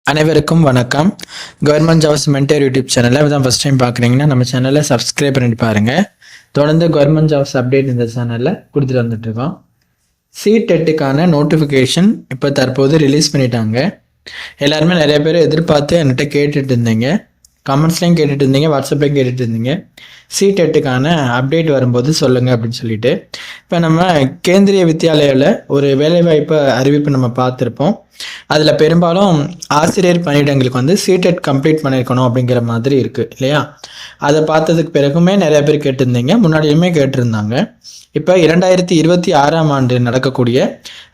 அனைவருக்கும் வணக்கம். Government jobs mentor YouTube சேனலை தான் ஃபஸ்ட் டைம் பார்க்குறீங்கன்னா நம்ம சேனலை சப்ஸ்கிரைப் பண்ணிட்டு பாருங்கள். தொடர்ந்து கவர்மெண்ட் ஜாப்ஸ் அப்டேட் இந்த சேனலில் கொடுத்துட்டு வந்துட்டுருக்கோம். C-TET-க்கான நோட்டிஃபிகேஷன் இப்போ தற்போது ரிலீஸ் பண்ணிட்டாங்க. எல்லாருமே நிறைய பேர் எதிர்பார்த்து என்கிட்ட கேட்டுட்டு இருந்தீங்க, கமெண்ட்ஸ்லையும் கேட்டுட்டு இருந்தீங்க, வாட்ஸ்அப்லையும் கேட்டுட்டு இருந்தீங்க. C-TET-க்கான அப்டேட் வரும்போது சொல்லுங்கள் அப்படின்னு சொல்லிட்டு. இப்போ நம்ம கேந்திரிய வித்யாலயாவில் ஒரு வேலைவாய்ப்பு அறிவிப்பு நம்ம பார்த்துருப்போம். அதில் பெரும்பாலும் ஆசிரியர் பணியிடங்களுக்கு வந்து C-TET கம்ப்ளீட் பண்ணியிருக்கணும் அப்படிங்கிற மாதிரி இருக்குது இல்லையா? அதை பார்த்ததுக்கு பிறகுமே நிறைய பேர் கேட்டிருந்தீங்க, முன்னாடியுமே கேட்டிருந்தாங்க. இப்போ 2026ஆம் ஆண்டு நடக்கக்கூடிய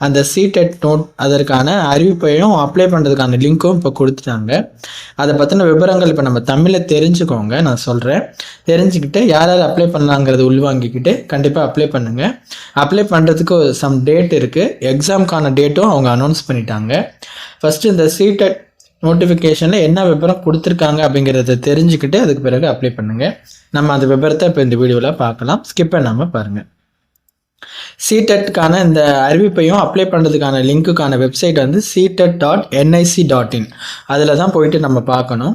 அந்த C-TET நோட் அதற்கான அறிவிப்பையும் அப்ளை பண்ணுறதுக்கான லிங்க்கும் இப்போ கொடுத்துட்டாங்க. அதை பற்றின விவரங்கள் இப்போ நம்ம தமிழில் தெரிஞ்சுக்கோங்க. நான் சொல்கிறேன், தெரிஞ்சுக்கிட்டு யார் யார் அப்ளை பண்ணலாங்கிறது உள்வாங்கிக்கிட்டு கண்டிப்பாக அப்ளை பண்ணுங்கள். அப்ளை பண்ணுறதுக்கு சம் டேட் இருக்குது, எக்ஸாமுக்கான டேட்டும் அவங்க அனௌன்ஸ் பண்ணிட்டாங்க. ஃபஸ்ட்டு இந்த C-TET நோட்டிஃபிகேஷனில் என்ன விவரம் கொடுத்துருக்காங்க அப்படிங்கிறத தெரிஞ்சுக்கிட்டு அதுக்கு பிறகு அப்ளை பண்ணுங்கள். நம்ம அந்த விவரத்தை இப்போ இந்த வீடியோவில் பார்க்கலாம், ஸ்கிப் பண்ணாமல் பாருங்கள். C-TET-க்கான இந்த அறிவிப்பையும் அப்ளை பண்ணுறதுக்கான லிங்க்குக்கான வெப்சைட் வந்து CTET.nic.in. அதில் தான் போயிட்டு நம்ம பார்க்கணும்.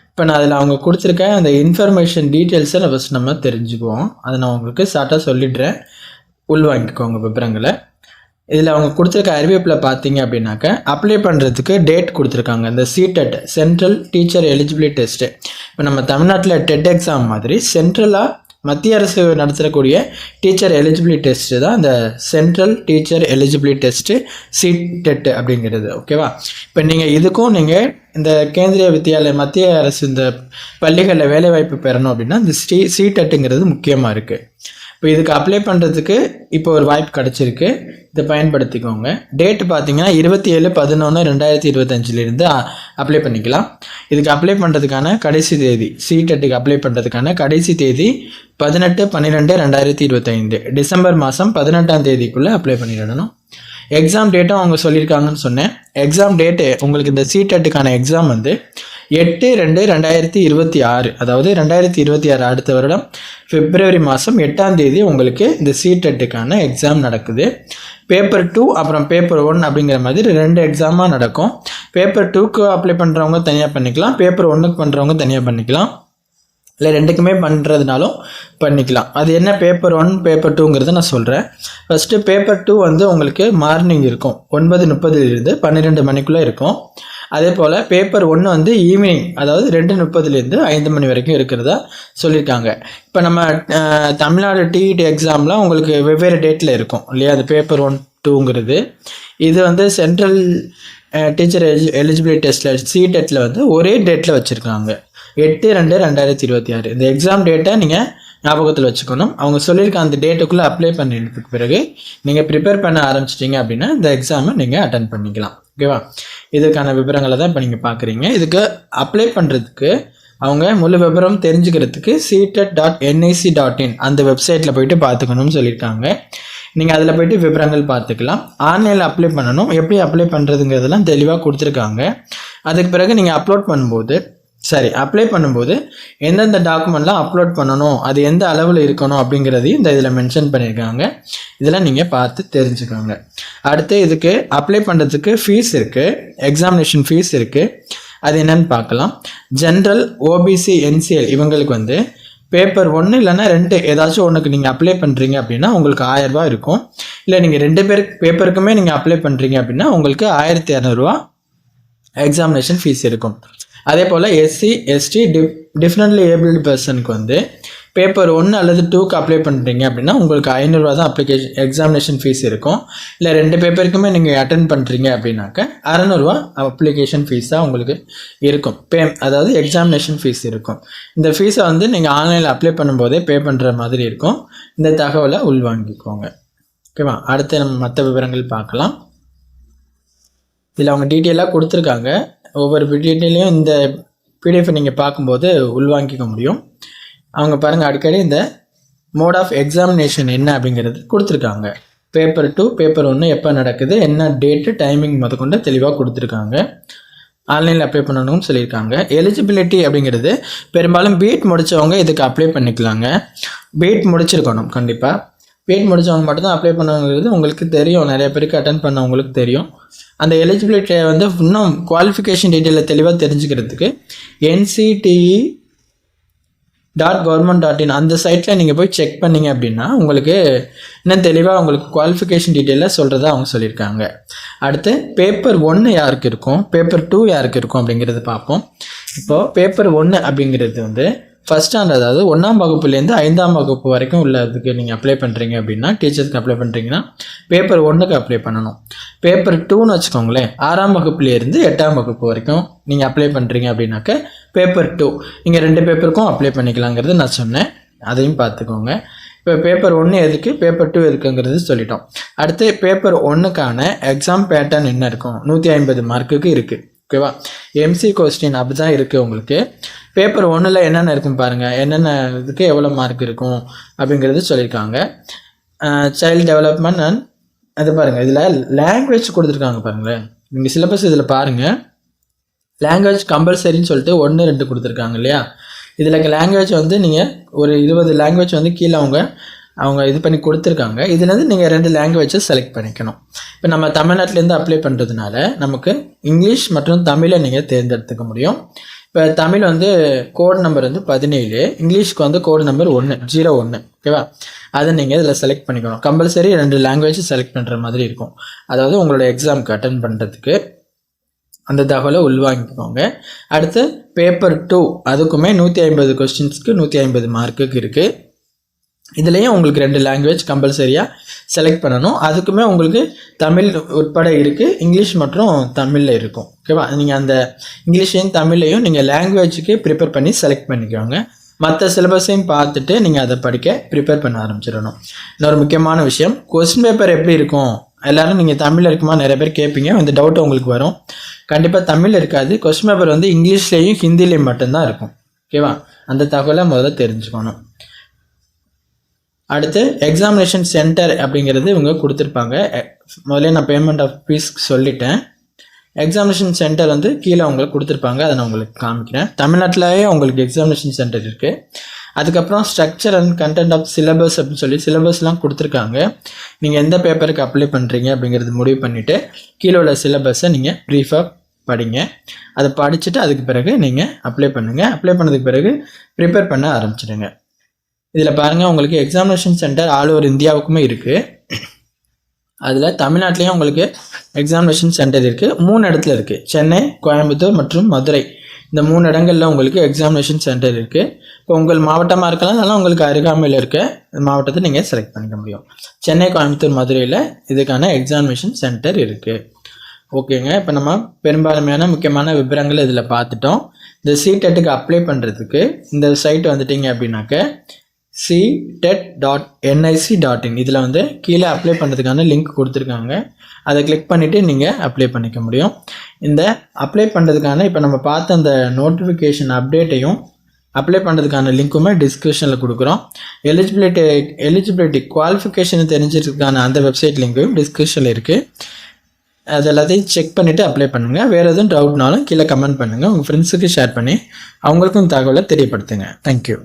இப்போ நான் அதில் அவங்க கொடுத்துருக்க அந்த இன்ஃபர்மேஷன் டீட்டெயில்ஸை ஃபஸ்ட் நம்ம தெரிஞ்சுக்குவோம். அதை நான் உங்களுக்கு ஷார்ட்டாக சொல்லிடுறேன், உள்வாங்கிக்கோங்க விவரங்களை. இதில் அவங்க கொடுத்துருக்க அறிவிப்பில் பார்த்தீங்க அப்படின்னாக்க அப்ளை பண்ணுறதுக்கு டேட் கொடுத்துருக்காங்க. இந்த C-TET central teacher eligibility test, இப்போ நம்ம தமிழ்நாட்டில் டெட் எக்ஸாம் மாதிரி சென்ட்ரலாக மத்திய அரசு நடத்தக்கூடிய டீச்சர் எலிஜிபிலிட்டி டெஸ்ட்டு தான் இந்த central teacher eligibility test C-TET அப்படிங்கிறது. ஓகேவா? இப்போ நீங்கள் இதுக்கும் நீங்கள் இந்த கேந்திரிய வித்யாலயா மத்திய அரசு இந்த பள்ளிகளில் வேலைவாய்ப்பு பெறணும் அப்படின்னா இந்த C-TET-ங்கிறது முக்கியமாக இருக்குது. இப்போ இதுக்கு அப்ளை பண்ணுறதுக்கு இப்போ ஒரு வாய்ப்பு கிடச்சிருக்கு, இதை பயன்படுத்திக்கோங்க. டேட்டு பார்த்தீங்கன்னா 27/11/2025 அப்ளை பண்ணிக்கலாம். இதுக்கு அப்ளை பண்ணுறதுக்கான கடைசி தேதி, C-TET-க்கு அப்ளை பண்ணுறதுக்கான கடைசி தேதி 18/12/2025, டிசம்பர் மாதம் 18ஆம் தேதிக்குள்ளே அப்ளை பண்ணிடணும். எக்ஸாம் டேட்டும் அவங்க சொல்லியிருக்காங்கன்னு சொன்னேன். எக்ஸாம் டேட்டு உங்களுக்கு இந்த C-TET-க்கான எக்ஸாம் வந்து 8/2/2026, அதாவது 2026 அடுத்த வருடம் பிப்ரவரி மாதம் 8ஆம் தேதி உங்களுக்கு இந்த C-TET-க்கான எக்ஸாம் நடக்குது. பேப்பர் 2 அப்புறம் பேப்பர் 1 அப்படிங்கிற மாதிரி 2 எக்ஸாமாக நடக்கும். பேப்பர் 2க்கு அப்ளை பண்ணுறவங்க தனியாக பண்ணிக்கலாம், பேப்பர் 1க்கு பண்ணுறவங்க தனியாக பண்ணிக்கலாம், இல்லை ரெண்டுக்குமே பண்ணுறதுனாலும் பண்ணிக்கலாம். அது என்ன பேப்பர் 1 பேப்பர் 2ங்கிறத நான் சொல்கிறேன். ஃபஸ்ட்டு பேப்பர் 2 வந்து உங்களுக்கு மார்னிங் இருக்கும், 9:30 12 மணிக்குள்ளே இருக்கும். அதே போல் பேப்பர் 1 வந்து ஈவினிங், அதாவது 2:30 5 மணி வரைக்கும் இருக்கிறதா சொல்லியிருக்காங்க. இப்போ நம்ம தமிழ்நாடு TET எக்ஸாம்லாம் உங்களுக்கு வெவ்வேறு டேட்டில் இருக்கும் இல்லையா? அது பேப்பர் 1 2ங்கிறது. இது வந்து சென்ட்ரல் டீச்சர் எலிஜிபிலிட்டி டெஸ்ட்டில் C-TET-ல வந்து ஒரே டேட்டில் வச்சுருக்காங்க, 8/2/2026. இந்த எக்ஸாம் டேட்டை நீங்கள் ஞாபகத்தில் வச்சுக்கணும். அவங்க சொல்லியிருக்க அந்த டேட்டுக்குள்ளே அப்ளை பண்ணினதுக்கு பிறகு நீங்கள் ப்ரிப்பேர் பண்ண ஆரம்பிச்சிட்டிங்க அப்படின்னா இந்த எக்ஸாமை நீங்கள் அட்டன் பண்ணிக்கலாம். ஓகேவா? இதுக்கான விவரங்களை தான் இப்போ நீங்கள் பார்க்குறீங்க. இதுக்கு அப்ளை பண்ணுறதுக்கு அவங்க முழு விவரம் தெரிஞ்சுக்கிறதுக்கு CTET.nic.in அந்த வெப்சைட்டில் போயிட்டு பார்த்துக்கணும்னு சொல்லியிருக்காங்க. நீங்கள் அதில் போய்ட்டு விவரங்கள் பார்த்துக்கலாம். ஆன்லைனில் அப்ளை பண்ணணும், எப்படி அப்ளை பண்ணுறதுங்கிறதெல்லாம் தெளிவாக கொடுத்துருக்காங்க. அதுக்கு பிறகு நீங்கள் அப்ளை பண்ணும்போது எந்தெந்த டாக்குமெண்ட்லாம் அப்லோட் பண்ணணும், அது எந்த அளவில் இருக்கணும் அப்படிங்கிறதையும் இந்த இதில் மென்ஷன் பண்ணியிருக்காங்க. இதெல்லாம் நீங்கள் பார்த்து தெரிஞ்சுக்கோங்க. அடுத்து இதுக்கு அப்ளை பண்ணுறதுக்கு ஃபீஸ் இருக்குது, எக்ஸாமினேஷன் ஃபீஸ் இருக்குது. அது என்னன்னு பார்க்கலாம். ஜென்ரல், OBC, NCL இவங்களுக்கு வந்து பேப்பர் 1 இல்லைன்னா 2 ஏதாச்சும் ஒன்றுக்கு நீங்கள் அப்ளை பண்ணுறீங்க அப்படின்னா உங்களுக்கு 1000 ரூபா இருக்கும். இல்லை நீங்கள் 2 பேப்பருக்குமே நீங்கள் அப்ளை பண்ணுறீங்க அப்படின்னா உங்களுக்கு 1200 ரூபா எக்ஸாமினேஷன் ஃபீஸ் இருக்கும். அதே போல் SC, ST டிஃப்ரெண்ட்லி ஏபிள்டு பர்சனுக்கு வந்து பேப்பர் 1 அல்லது 2க்கு அப்ளை பண்ணுறீங்க அப்படின்னா உங்களுக்கு 500 ரூபா தான் எக்ஸாமினேஷன் ஃபீஸ் இருக்கும். இல்லை 2 பேப்பருக்குமே நீங்கள் அட்டென்ட் பண்ணுறீங்க அப்படின்னாக்க 600 ரூபா அப்ளிகேஷன் ஃபீஸாக உங்களுக்கு இருக்கும். அதாவது எக்ஸாமினேஷன் ஃபீஸ் இருக்கும். இந்த ஃபீஸை வந்து நீங்கள் ஆன்லைனில் அப்ளை பண்ணும்போதே பே பண்ணுற மாதிரி இருக்கும். இந்த தகவலை உள்வாங்கிக்கோங்க. ஓகேவா? அடுத்து நம்ம மற்ற விவரங்கள் பார்க்கலாம். இதில் அவங்க டீட்டெயிலாக கொடுத்துருக்காங்க. ஒவ்வொரு டீட்டெயிலையும் இந்த PDF நீங்கள் பார்க்கும்போது உள்வாங்கிக்க முடியும். அவங்க பாருங்கள், அடிக்கடி இந்த மோட் ஆஃப் எக்ஸாமினேஷன் என்ன அப்படிங்கிறது கொடுத்துருக்காங்க. பேப்பர் 2 பேப்பர் 1 எப்போ நடக்குது, என்ன டேட்டு, டைமிங் முதற்கொண்டு தெளிவாக கொடுத்துருக்காங்க. ஆன்லைனில் அப்ளை பண்ணணும்னு சொல்லியிருக்காங்க. எலிஜிபிலிட்டி அப்படிங்கிறது பெரும்பாலும் BEd முடித்தவங்க இதுக்கு அப்ளை பண்ணிக்கலாங்க. BEd முடிச்சிருக்கணும் கண்டிப்பாக. பிஎட் முடித்தவங்க மட்டும்தான் அப்ளை பண்ணுங்கிறது உங்களுக்கு தெரியும், நிறைய பேருக்கு அட்டன் பண்ணவங்களுக்கு தெரியும். அந்த எலிஜிபிலிட்டியை வந்து இன்னும் குவாலிஃபிகேஷன் டீட்டெயிலில் தெளிவாக தெரிஞ்சுக்கிறதுக்கு NCTE.government.in அந்த சைட்டில் நீங்கள் போய் செக் பண்ணிங்க அப்படின்னா உங்களுக்கு இன்னும் தெளிவாக உங்களுக்கு குவாலிஃபிகேஷன் டீட்டெயிலில் சொல்கிறதா அவங்க சொல்லியிருக்காங்க. அடுத்து பேப்பர் 1 யாருக்கு இருக்கும், பேப்பர் 2 யாருக்கு இருக்கும் அப்படிங்கிறது பார்ப்போம். இப்போது பேப்பர் 1 அப்படிங்கிறது வந்து ஃபஸ்ட் ஸ்டாண்டர்ட், அதாவது 1ஆம் வகுப்புலேருந்து 5ஆம் வகுப்பு வரைக்கும் உள்ளதுக்கு நீங்கள் அப்ளை பண்ணுறீங்க அப்படின்னா, டீச்சர்ஸ்க்கு அப்ளை பண்ணுறீங்கன்னா பேப்பர் 1க்கு அப்ளை பண்ணணும். பேப்பர் 2ன்னு வச்சுக்கோங்களேன், 6ஆம் வகுப்புலேருந்து 8ஆம் வகுப்பு வரைக்கும் நீங்கள் அப்ளை பண்ணுறீங்க அப்படின்னாக்க பேப்பர் 2 நீங்கள் 2 பேப்பருக்கும் அப்ளை பண்ணிக்கலாங்கிறது நான் சொன்னேன், அதையும் பார்த்துக்கோங்க. இப்போ பேப்பர் 1 எதுக்கு, பேப்பர் 2 எதுக்குங்கிறது சொல்லிட்டோம். அடுத்து பேப்பர் 1க்கான எக்ஸாம் பேட்டர்ன் என்ன இருக்கும், 150 மார்க்குக்கு இருக்குது. ஓகேவா, எம்சி கொஸ்டின் அப்படி தான் இருக்குது உங்களுக்கு. பேப்பர் 1ல் என்னென்ன இருக்கும் பாருங்கள், என்னென்ன இதுக்கு எவ்வளோ மார்க் இருக்கும் அப்படிங்கிறது சொல்லியிருக்காங்க. சைல்டு டெவலப்மெண்ட் அண்ட் அது பாருங்கள், இதில் லாங்குவேஜ் கொடுத்துருக்காங்க பாருங்களேன். நீங்கள் சிலபஸ் இதில் பாருங்கள், லாங்குவேஜ் கம்பல்சரின்னு சொல்லிட்டு 1, 2 கொடுத்துருக்காங்க இல்லையா. இதில் லாங்குவேஜ் வந்து நீங்கள் ஒரு 20 லாங்குவேஜ் வந்து கீழே அவங்க இது பண்ணி கொடுத்துருக்காங்க. இதுலேருந்து நீங்கள் 2 லாங்குவேஜை செலக்ட் பண்ணிக்கணும். இப்போ நம்ம தமிழ்நாட்டிலேருந்து அப்ளை பண்ணுறதுனால நமக்கு இங்கிலீஷ் மற்றும் தமிழை நீங்கள் தேர்ந்தெடுத்துக்க முடியும். இப்போ தமிழ் வந்து கோட் நம்பர் வந்து 17, இங்கிலீஷ்க்கு வந்து கோட் நம்பர் 01. ஓகேவா, அதை நீங்கள் இதில் செலக்ட் பண்ணிக்கணும். கம்பல்சரி 2 லாங்குவேஜ் செலக்ட் பண்ணுற மாதிரி இருக்கும். அதாவது உங்களோட எக்ஸாமுக்கு அட்டன் பண்ணுறதுக்கு அந்த தகவலை உள்வாங்கிக்கோங்க. அடுத்து பேப்பர் 2 அதுக்குமே 150 கொஸ்டின்ஸ்க்கு 150 மார்க்குக்கு இருக்குது. இதுலேயும் உங்களுக்கு 2 லாங்குவேஜ் கம்பல்சரியாக செலக்ட் பண்ணணும். அதுக்குமே உங்களுக்கு தமிழ் உட்பட இருக்குது, இங்கிலீஷ் மற்றும் தமிழில் இருக்கும். ஓகேவா, நீங்கள் அந்த இங்கிலீஷையும் தமிழையும் நீங்கள் லாங்குவேஜுக்கு ப்ரிப்பேர் பண்ணி செலக்ட் பண்ணிக்கோங்க. மற்ற சிலபஸையும் பார்த்துட்டு நீங்கள் அதை படிக்க ப்ரிப்பேர் பண்ண ஆரம்பிச்சிடணும். இன்னொரு முக்கியமான விஷயம், கொஸ்டின் பேப்பர் எப்படி இருக்கும், எல்லோரும் நீங்கள் தமிழில் இருக்குமா நிறைய பேர் கேட்பீங்க, இந்த டவுட் உங்களுக்கு வரும். கண்டிப்பாக தமிழில் இருக்காது, கொஸ்டின் பேப்பர் வந்து இங்கிலீஷ்லேயும் ஹிந்திலையும் மட்டும்தான் இருக்கும். ஓகேவா, அந்த தகவலை முதல்ல தெரிஞ்சுக்கணும். அடுத்து எக்ஸாமினேஷன் சென்டர் அப்படிங்கிறது இவங்க கொடுத்துருப்பாங்க. முதல்ல நான் பேமெண்ட் ஆஃப் ஃபீஸ் சொல்லிட்டேன். எக்ஸாமினேஷன் சென்டர் வந்து கீழே உங்களுக்கு கொடுத்துருப்பாங்க, அதை நான் உங்களுக்கு காமிக்கிறேன். தமிழ்நாட்டிலேயே உங்களுக்கு எக்ஸாமினேஷன் சென்டர் இருக்குது. அதுக்கப்புறம் structure and content of syllabus அப்படின்னு சொல்லி சிலபஸ்லாம் கொடுத்துருக்காங்க. நீங்கள் எந்த பேப்பருக்கு அப்ளை பண்ணுறீங்க அப்படிங்கிறது முடிவு பண்ணிவிட்டு கீழே உள்ள சிலபஸை நீங்கள் ப்ரீஃபாக படிங்க. அதை படிச்சுட்டு அதுக்கு பிறகு நீங்கள் அப்ளை பண்ணுங்கள். அப்ளை பண்ணதுக்கு பிறகு ப்ரிப்பேர் பண்ண ஆரம்பிச்சிடுங்க. இதில் பாருங்கள், உங்களுக்கு எக்ஸாமினேஷன் சென்டர் ஆல் ஓவர் இந்தியாவுக்குமே இருக்குது. அதில் தமிழ்நாட்டிலையும் உங்களுக்கு எக்ஸாமினேஷன் சென்டர் இருக்குது. 3 இடத்துல இருக்குது, சென்னை, கோயம்புத்தூர் மற்றும் மதுரை. இந்த 3 இடங்களில் உங்களுக்கு எக்ஸாமினேஷன் சென்டர் இருக்குது. இப்போ உங்கள் மாவட்டமாக இருக்கலாம், அதனால் உங்களுக்கு அருகாமையில் இருக்க மாவட்டத்தை நீங்கள் செலக்ட் பண்ணிக்க முடியும். சென்னை, கோயம்புத்தூர், மதுரையில் இதுக்கான எக்ஸாமினேஷன் சென்டர் இருக்குது. ஓகேங்க, இப்போ நம்ம பெரும்பான்மையான முக்கியமான விவரங்கள் இதில் பார்த்துட்டோம். இந்த CTETக்கு அப்ளை பண்ணுறதுக்கு இந்த சைட் வந்துட்டிங்க அப்படின்னாக்க ctet.nic.in இதில் வந்து கீழே அப்ளை பண்ணுறதுக்கான லிங்க் கொடுத்துருக்காங்க. அதை கிளிக் பண்ணிவிட்டு நீங்கள் அப்ளை பண்ணிக்க முடியும். இந்த அப்ளை பண்ணுறதுக்கான இப்போ நம்ம பார்த்த அந்த நோட்டிஃபிகேஷன் அப்டேட்டையும் அப்ளை பண்ணுறதுக்கான லிங்க்குமே டிஸ்கிரிப்ஷனில் கொடுக்குறோம். எலிஜிபிலிட்டி குவாலிஃபிகேஷன் தெரிஞ்சிருக்கான அந்த வெப்சைட் லிங்க்கும் டிஸ்கிரிப்ஷனில் இருக்குது. அது எல்லாத்தையும் செக் பண்ணிவிட்டு அப்ளை பண்ணுங்கள். வேறு எதுவும் டவுட்னாலும் கீழே கமெண்ட் பண்ணுங்கள். உங்கள் ஃப்ரெண்ட்ஸுக்கு ஷேர் பண்ணி அவங்களுக்கும் தகவலை தெரியப்படுத்துங்க. தேங்க்யூ.